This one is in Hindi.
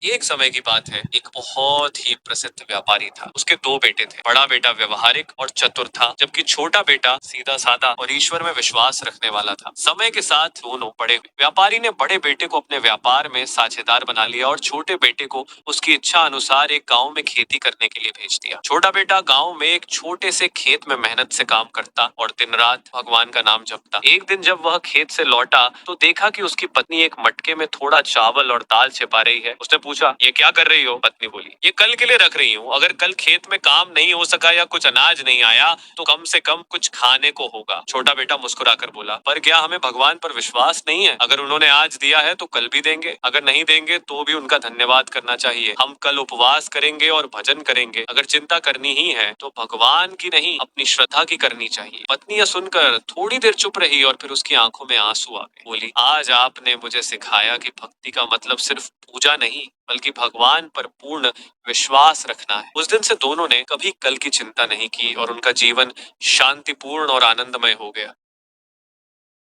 एक समय की बात है, एक बहुत ही प्रसिद्ध व्यापारी था। उसके दो बेटे थे। बड़ा बेटा व्यवहारिक और चतुर था, जबकि छोटा बेटा सीधा साधा और ईश्वर में विश्वास रखने वाला था। समय के साथ दोनों बड़े हुए। व्यापारी ने बड़े बेटे को अपने व्यापार में साझेदार बना लिया और छोटे बेटे को उसकी इच्छा अनुसार एक गांव में खेती करने के लिए भेज दिया। छोटा बेटा गांव में एक छोटे से खेत में मेहनत से काम करता और दिन रात भगवान का नाम जपता। एक दिन जब वह खेत से लौटा तो देखा कि उसकी पत्नी एक मटके में थोड़ा चावल और दाल छिपा रही है। उसने पूछा, ये क्या कर रही हो? पत्नी बोली, ये कल के लिए रख रही हूँ। अगर कल खेत में काम नहीं हो सका या कुछ अनाज नहीं आया तो कम से कम कुछ खाने को होगा। छोटा बेटा मुस्कुराकर बोला, पर क्या हमें भगवान पर विश्वास नहीं है? अगर उन्होंने आज दिया है तो कल भी देंगे, अगर नहीं देंगे तो भी उनका धन्यवाद करना चाहिए। हम कल उपवास करेंगे और भजन करेंगे। अगर चिंता करनी ही है तो भगवान की नहीं, अपनी श्रद्धा की करनी चाहिए। पत्नी यह सुनकर थोड़ी देर चुप रही और फिर उसकी आंखों में आंसू आ गए। बोली, आज आपने मुझे सिखाया कि भक्ति का मतलब सिर्फ पूजा नहीं बल्कि भगवान पर पूर्ण विश्वास रखना है। उस दिन से दोनों ने कभी कल की चिंता नहीं की और उनका जीवन शांतिपूर्ण और आनंदमय हो गया।